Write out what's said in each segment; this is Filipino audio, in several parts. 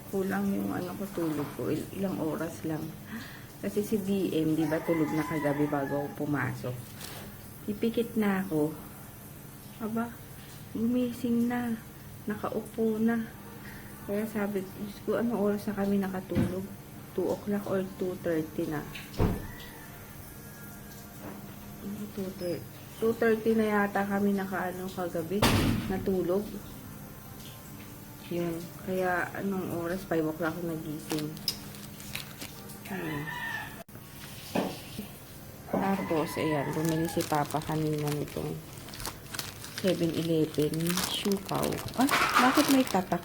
Kulang yung ano ko tulog ko. Ilang oras lang. Kasi si DM, di ba tulog na kagabi bago ako pumasok. Ipikit na ako. Aba, gumising na. Nakaupo na. Kaya sabi ko, anong oras na kami nakatulog? 2 o'clock or 2:30 na. 2:30 na yata kami nakaano kagabi. Natulog. Yun. Kaya anong oras? 5 o'clock ako nagising. Ayun. Tapos, ayan, bumili si Papa kanina nitong 7-Eleven Siupaw. Ah, bakit may tatak?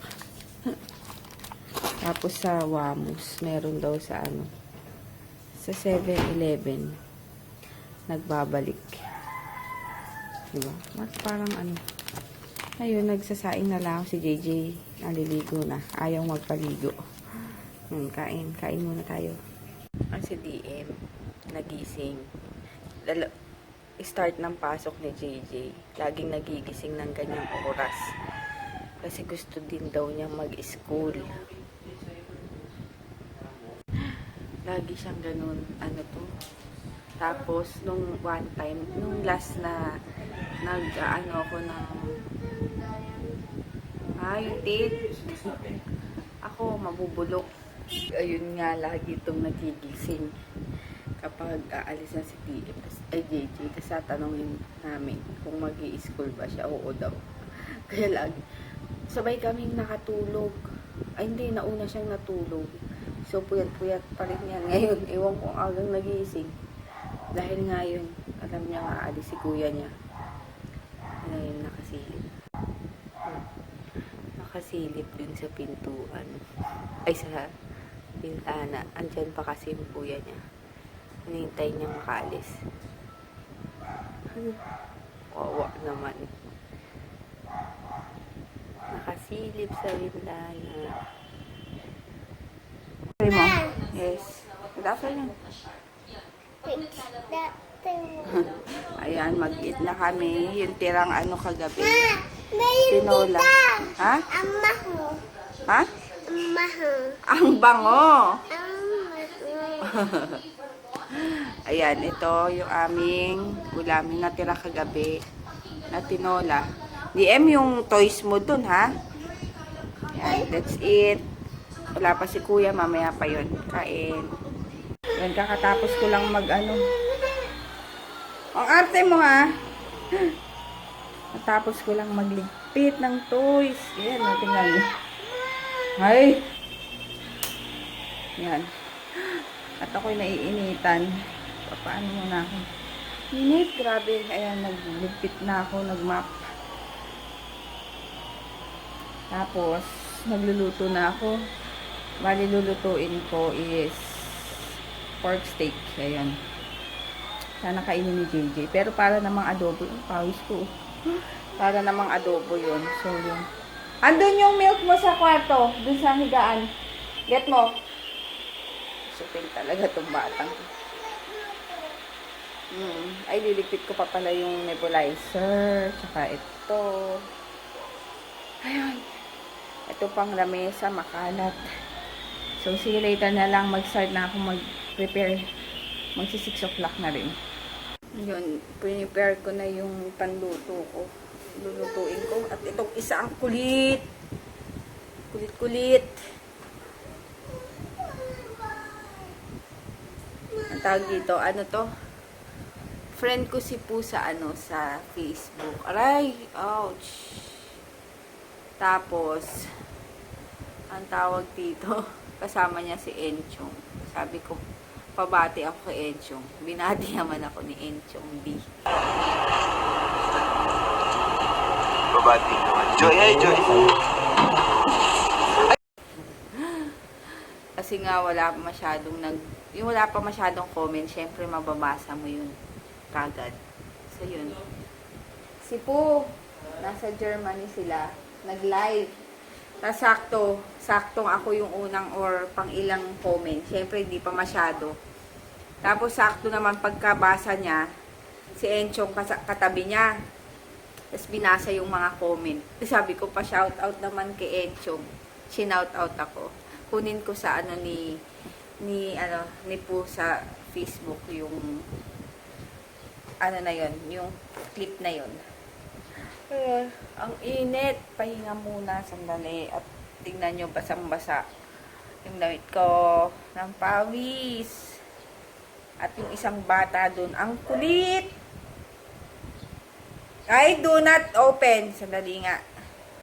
Tapos sa Wamus, meron daw sa ano, sa 7-Eleven, nagbabalik. Diba? Parang ano, ayun, nagsasaing na lang si JJ, naliligo na, ayaw magpaligo. Kain muna tayo. Ang si DM, nagising. Start ng pasok ni JJ, laging nagigising ng ganyang oras. Kasi gusto din daw niya mag-school. Lagi siyang ganun, ano to. Tapos, nung one time, nung last na nag-ano ako ng tit. Ako, mabubulok. Ayun nga, lagi itong nagigising kapag aalis na si TM, ay JJ, tapos tatanungin namin kung mag-i-school ba siya. Oo daw. Kaya lagi, sabay kaming nakatulog. Ay hindi, nauna siyang natulog. So, puyat-puyat pa rin yan. Ngayon, ewan kung agang nagising. Dahil ngayon, alam niya nga, aalis si kuya niya. Ngayon, nakasilip. Nakasilip dun sa pintuan. Ay, sa bintana. Andyan pa kasi yung kuya niya. Hinihintay niya makaalis. Kawawa naman. Nakasilip sa bintana. Okay mo? Yes. Good afternoon. Ayan, mag-eat na kami. Yung tirang ano kagabi. Tinola. Ha? Ang maho. Ha? Ang maho. Ang bango. Ang maho. Ayan, ito yung aming ulamin na tira kagabi na tinola. DM yung toys mo dun, ha? Ayan, that's it. Wala pa si kuya, mamaya pa yun. Kain. Yan, kakatapos ko lang mag-ano. Ang arte mo, ha? Natapos ko lang magligpit ng toys. Ayan, tingnan mo. Ay! Yan. At ako'y naiinitan. Paano muna ako? Init, grabe. Ayan, nagligpit na ako, nagmap. Tapos, nagluluto na ako. Bali, lulutuin ko is pork steak. Ayan. Sana kainin ni JJ. Pero para namang adobo. Yung pawis ko. Para namang adobo yun. So, yun. Andun yung milk mo sa kwarto. Dun sa higaan. Get mo. Suping talaga itong batang. Ay, liligpit ko pa pala yung nebulizer. Tsaka ito. Ayun. Ito pang lamesa, makalat. So, see you later na lang. Mag-start na ako mag-prepare. Magsi 6 o'clock na rin. Yun, prepare ko na yung panluto ko. Lulutuin ko. At itong isa ang kulit. Kulit-kulit. Ang tawag dito, ano to? Friend ko si Poo sa ano, sa Facebook. Aray! Ouch! Tapos, ang tawag dito, kasama niya si Enchong. Sabi ko, pabati ako kay Enchong. Binati naman ako ni Enchong B. Pabati naman. Joy, hey Joy! Kasi nga wala pa masyadong comment, syempre mababasa mo yun kagad. So yun. Si Poo, nasa Germany sila, nag-live. Tapos saktong ako yung unang or pang ilang comment. Syempre hindi pa masyado. Tapos sakto naman pagkabasa niya, si Enchong katabi niya. Tapos binasa yung mga comment. Sabi ko pa shout out naman kay Enchong. Shinout out ako. kunin ko sa ano ni po sa Facebook yung ano na yon, yung clip na yon. Ang init. Pahinga muna sandali at tingnan nyo basang-basa yung damit ko ng pawis. At yung isang bata dun, ang kulit. Ay, do not open. Sandali nga.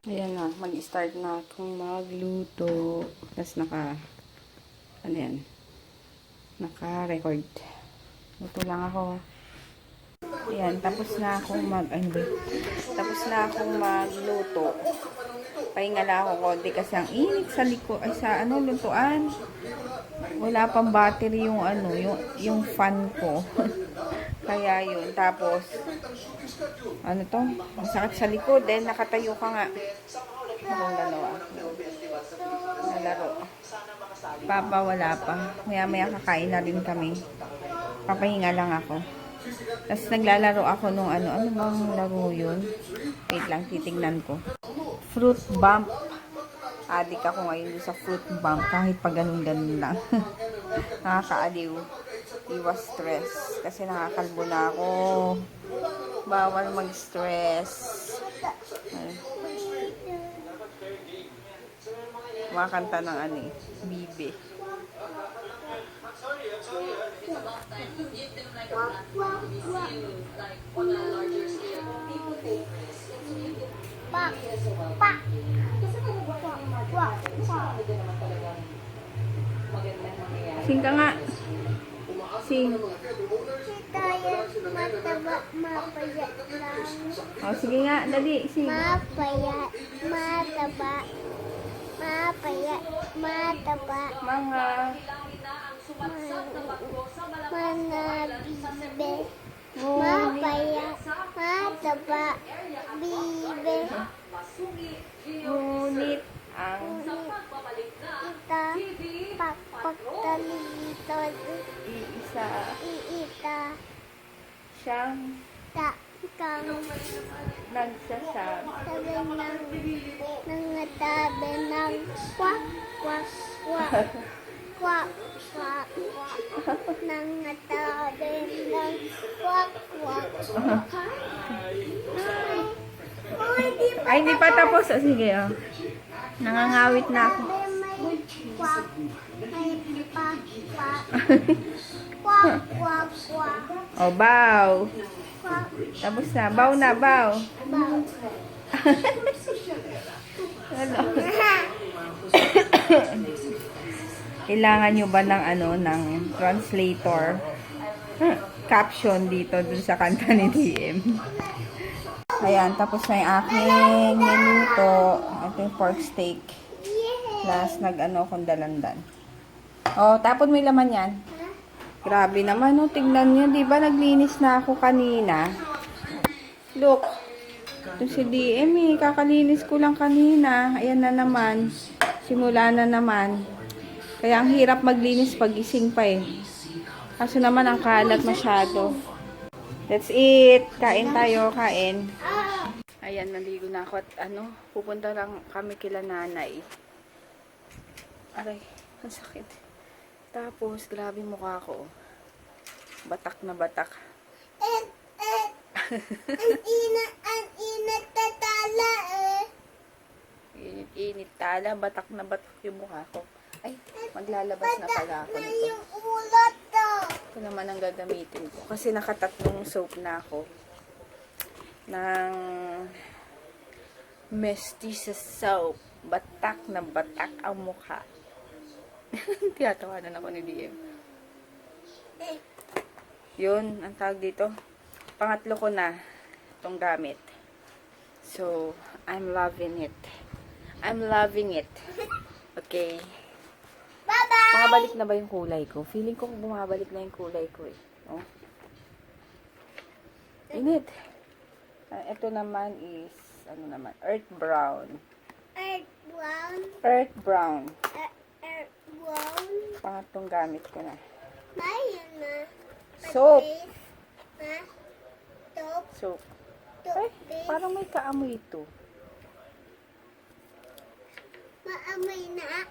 Ayan na, mag-start na akong magluto. Tapos ano yan, naka-record. Luto lang ako. Ayan, tapos na akong magluto. Pahinga lang ako konti kasi ang init sa ay sa lutuan. Wala pang battery yung yung fan ko. Kaya yun. Tapos, masakit sa likod. Then, nakatayo ka nga. Akong dalawa. Nalaro. Papa, wala pa. Maya-maya kakain na rin kami. Papahinga lang ako. Tapos, naglalaro ako nung ano bang laro yun? Wait lang, titignan ko. Fruit bump. Adik ako ngayon sa fruit bump. Kahit pag ganun-ganun lang. Nakakaaliw. Iwas stress. Kasi nakakalbo na ako. Bawal mag-stress. Makakanta ng Bibi. Pak, pak. Sing ka nga. Sing. Tayo mataba, mapayat lang. O, sige nga. Dali. Sing. Mapayat, mataba. Mapayat, mataba. Mga. Bibe. Mapayat, mataba. Bibe. Ngunit ang Ita, pakpagtalitod. Iita, siyang kang nagsasab. tabi ng tabi ng kwak, kwak, kwak. Kwak, kwak, kwak. Nang tabi ng kwak, kwak. Ay, hindi pa tapos. O, sige, o. Nangangawit na ako. Kwak, may pak, pak. Kwak, kwak, kwak. O, bow. Kwak, Tapos na. Bow na, bow. baw. Ano? Kailangan nyo ba ng ng translator? Caption dito dun sa kanta ni DM. Ayan, tapos na yung aking niluto. Ito yung pork steak. Plus, kong dalandan. Oh, tapon mo yung laman yan. Grabe naman, tingnan nyo. Diba, naglinis na ako kanina. Look. Ito si DM kakalinis ko lang kanina. Ayan na naman. Simula na naman. Kaya ang hirap maglinis pag gising pa Kaso naman ang kalat masyado. That's it. Kain tayo, kain. Ayan, naligo na ako at pupunta lang kami kila nanay. Aray, ang sakit. Tapos, grabe mukha ko. Batak na batak. Ang inat tatala Init tala, batak na batak yung mukha ko. Ay, maglalabas na pala ako nito. yung ulat to. Ito naman ang gagamitin ko. Kasi nakatatlong soap na ako. Ng Mestiza soap. Batak na batak ang mukha. Tiyatawanan ako ni DM. Yun, ang tawag dito. Pangatlo ko na itong gamit. So, I'm loving it. I'm loving it. Okay. Bye-bye! Bumabalik na ba yung kulay ko? Feeling ko bumabalik na yung kulay ko Oh. Init. Ito naman is, earth brown. Earth brown. Earth brown. Earth brown. Pangatlong gamit ko na. Mayroon na. Soap. Ha? Top. Soap. Ay, Toothpaste. parang may kaamoy ito. Maamoy na.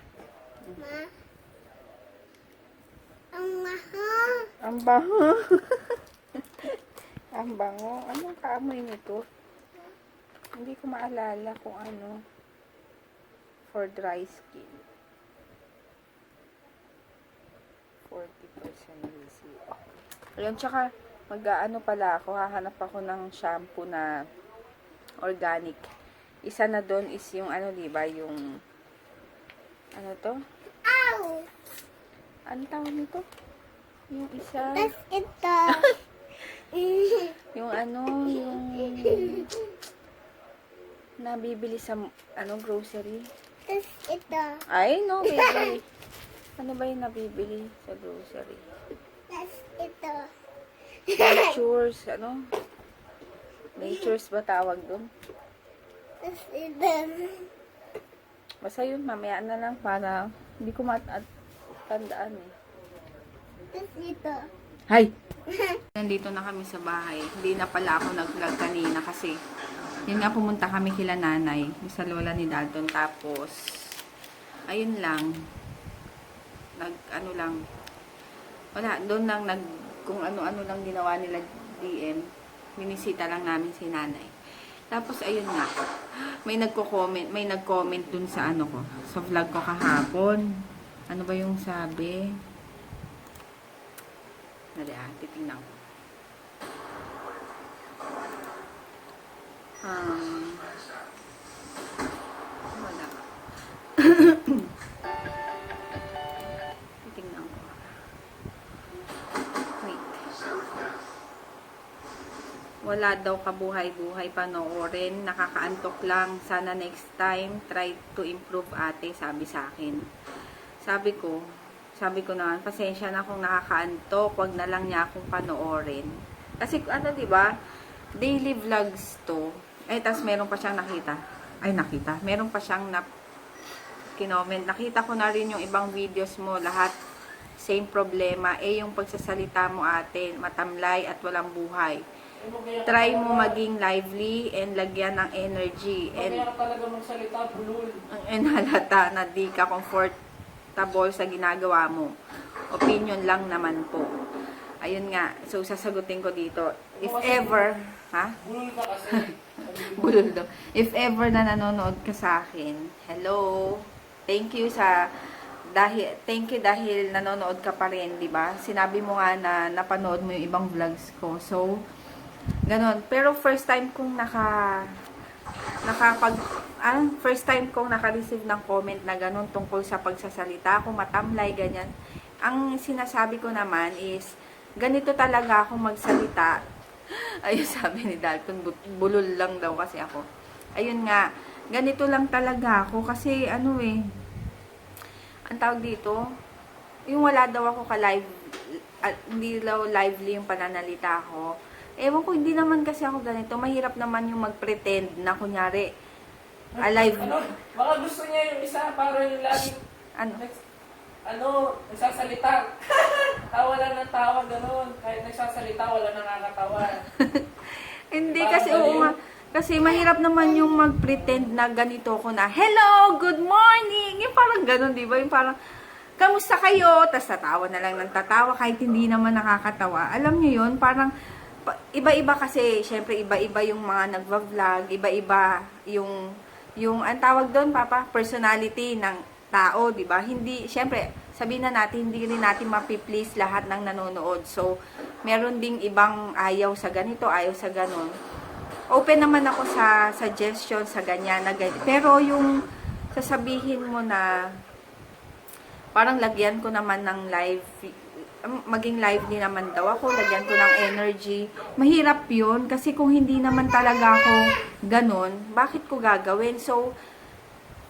Ma. Ang maha. Ang bango. Ang bango. Anong kaamoy nito? Hindi ko maalala kung ano. For dry skin. 40% VCO. Ayun, tsaka mag-ano pala ako, hahanap ako ng shampoo na organic. Isa na doon is yung ano, diba, yung ano to? Ow! Ano tawag nito? Yung isa, Tas ito. yung ano, yung nabibili sa ano, grocery. Tas ito. Ay, no, baby. Ano ba yung nabibili sa grocery? Tas ito. Natures, ano? Natures ba tawag doon? Tas ito. Basta yun, mamaya na lang para hindi ko matandaan eh. Tas ito. Hi! Nandito na kami sa bahay. Hindi na pala ako nag-vlog kanina kasi yun nga, pumunta kami kila nanay, sa lola ni Dalton. Tapos, ayun lang. Ano lang. Wala, doon lang kung ano-ano lang ginawa nila DM. Minisita lang namin si nanay. Tapos, ayun nga. May nag-comment dun sa ano ko, sa vlog ko kahapon. Ano ba yung sabi? Dali titingnan ko. Wala. Titingnan ko. Wait. Wala daw kabuhay-buhay panoorin. Nakakaantok lang. Sana next time, try to improve ate, sabi sa akin. Sabi ko naman, pasensya na kung nakakaantok, wag na lang niya akong panoorin. Kasi ano, 'di ba? Daily vlogs 'to. Tas meron pa siyang meron pa siyang kinoment. Nakita ko na rin yung ibang videos mo, lahat same problema. Yung pagsasalita mo ate, matamlay at walang buhay. Try mo maging lively and lagyan ng energy. And talaga magsalita, bulol. ang halata na di ka comfortable sa ginagawa mo. Opinion lang naman po. Ayun nga. So, sasagutin ko dito. If ever, ha? Bulol ka kasi. Bulol daw. If ever na nanonood ka sa akin, hello. Thank you dahil nanonood ka pa rin, 'di ba? Sinabi mo nga na napanood mo yung ibang vlogs ko. So, ganon. Pero first time kong first time kong naka-receive ng comment na ganon tungkol sa pagsasalita, kung matamlay, ganyan. Ang sinasabi ko naman is, ganito talaga ako magsalita. Ayun, sabi ni Dalton, bulol lang daw kasi ako. Ayun nga, ganito lang talaga ako kasi ang tawag dito, yung wala daw ako ka-live, hindi daw lively yung pananalita ko. Ewan ko, hindi naman kasi ako ganito. Mahirap naman yung mag-pretend na kunyari, alive. Baka gusto niya yung isa, para yung lagi, nagsasalita. Tawa lang ng tawa, gano'n. Kahit nagsasalita, wala nakakatawa. Hindi Parang kasi, oo nga. Kasi mahirap naman yung mag-pretend na ganito ko na, hello, good morning. Yung parang gano'n, di ba? Yung parang, kamusta kayo? Tapos tatawa na lang ng tatawa kahit hindi naman nakakatawa. Alam nyo yun, parang, iba-iba kasi, syempre, iba-iba yung mga nagva-vlog, iba-iba yung ang tawag doon, Papa, personality ng tao, di ba? Hindi, syempre, sabihin na natin, hindi rin natin mapi-please lahat ng nanonood. So, meron ding ibang ayaw sa ganito, ayaw sa ganon. Open naman ako sa suggestion, sa ganyan, na ganyan. Pero yung sasabihin mo na parang lagyan ko naman ng live, maging live din naman daw ako, lagyan ko ng energy. Mahirap yun, kasi kung hindi naman talaga ako ganon, bakit ko gagawin? So,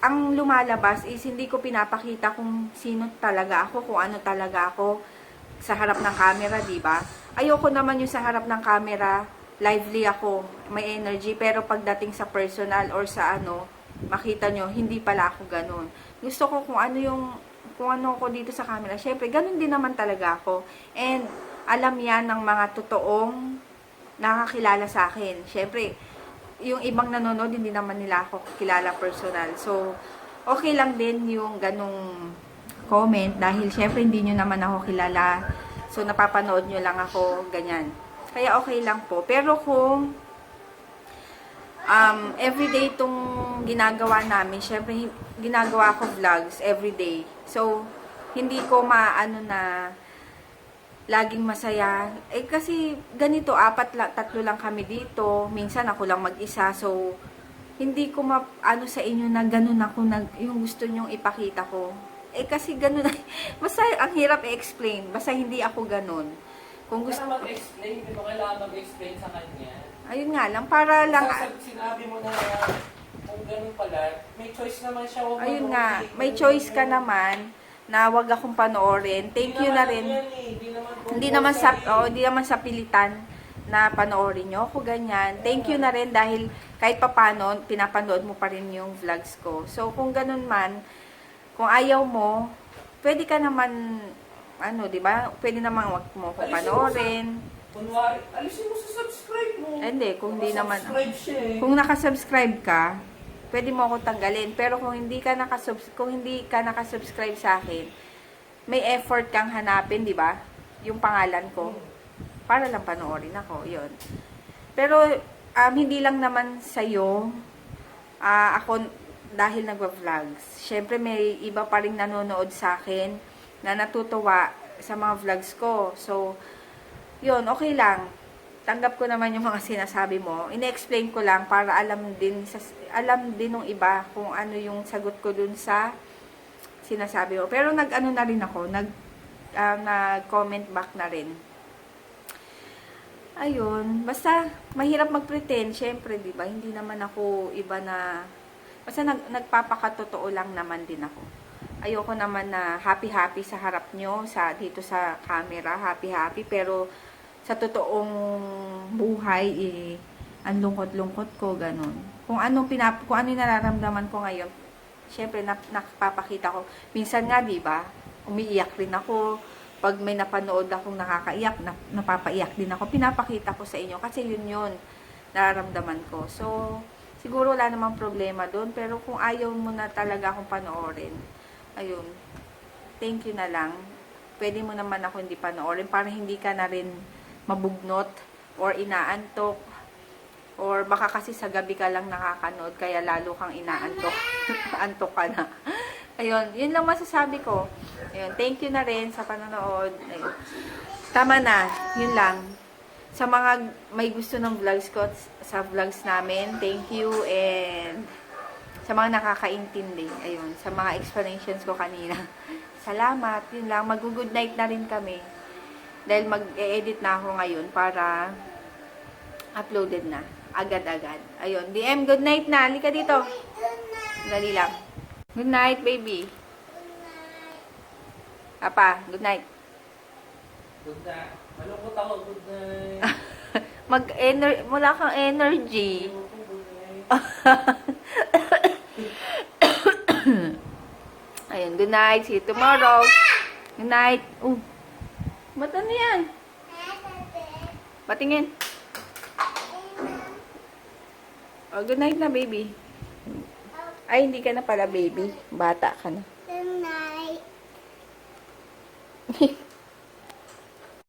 ang lumalabas is hindi ko pinapakita kung sino talaga ako, kung ano talaga ako sa harap ng camera, di ba? Ayoko naman yung sa harap ng camera, lively ako, may energy, pero pagdating sa personal or sa makita nyo, hindi pala ako ganon. Gusto ko kung ano ko dito sa camera, syempre, ganon din naman talaga ako. And, alam yan ng mga totoong nakakilala sa akin. Syempre, yung ibang nanonood, hindi naman nila ako kilala personal. So, okay lang din yung ganong comment dahil syempre hindi nyo naman ako kilala. So, napapanood nyo lang ako, ganyan. Kaya okay lang po. Pero kung everyday itong ginagawa namin, syempre ginagawa ko vlogs everyday. So, hindi ko maano na laging masaya. Eh kasi ganito, tatlo lang kami dito. Minsan ako lang mag-isa. So, hindi ko ano sa inyo na ganun ako, yung gusto nyong ipakita ko. Eh kasi ganun, basta ang hirap i-explain. Basta hindi ako ganun. Kung gusto, Kaya mag-explain, hindi mo kailangan mag-explain sa kanya. ayun nga lang, para lang, Sinabi mo na kung ganun pala, may choice naman siya. Huwag ayun manood nga, eh. may choice ka naman na wag akong panoorin. Thank you na rin. Hindi naman sa pilitan na panoorin nyo ako ganyan. Thank you na rin dahil kahit papano, pinapanood mo pa rin yung vlogs ko. So, kung ganun man, kung ayaw mo, pwede ka naman, ano, di ba? Pwede naman wag mo ko panoorin. Kunwari, alisin mo sa subscribe mo. Hindi, kung hindi naman. Subscribe siya eh. Kung nakasubscribe ka, pwede mo ako tanggalin. Pero kung hindi ka nakasubscribe sa akin, may effort kang hanapin, di ba? Yung pangalan ko. Para lang panoorin ako, yun. Pero, hindi lang naman sa'yo, ako, dahil nagwa-vlogs. Syempre, may iba pa rin nanonood sa akin na natutuwa sa mga vlogs ko. So, yun, okay lang. Tanggap ko naman yung mga sinasabi mo. Ine-explain ko lang para alam din ng iba kung ano yung sagot ko dun sa sinasabi mo. Pero nag-ano na rin ako, nag-comment back na rin. Ayun, basta mahirap mag-pretend, syempre, 'di ba? Hindi naman ako iba na basta nagpapakatotoo lang naman din ako. Ayoko naman na happy-happy sa harap nyo, dito sa camera, happy-happy, pero sa totoong buhay, ang lungkot-lungkot ko, ganun. Kung ano yung nararamdaman ko ngayon, syempre, nakapapakita ko. Minsan nga, di ba, umiiyak rin ako. Pag may napanood akong nakakaiyak, napapaiyak din ako. Pinapakita ko sa inyo kasi yun, nararamdaman ko. So, siguro wala namang problema doon. Pero kung ayaw mo na talaga akong panoorin, ayun, thank you na lang. Pwede mo naman ako hindi panoorin para hindi ka na rin mabugnot or inaantok. Or baka kasi sa gabi ka lang nakakanood, kaya lalo kang inaantok. Antok ka na. Ayun, yun lang masasabi ko. Ayun, thank you na rin sa panonood. Ayun. Tama na, yun lang. Sa mga may gusto ng vlogs ko, sa vlogs namin, thank you. And sa mga nakakaintindi, ayun, sa mga explanations ko kanina. Salamat, yun lang. Mag-good night na rin kami. Dahil mag-e-edit na ako ngayon para uploaded na. Agad-agad. Ayun. DM, good night na. Halika dito. Dali lang. Good night, baby. Papa, good night. Good night. Malungkot ako, good night. Wala kang energy. Ayun, good night. See you tomorrow. Good night. Ba't ano yan? Patingin. Oh, good night na, baby. Ay, hindi ka na pala, baby. Bata ka na. Good night.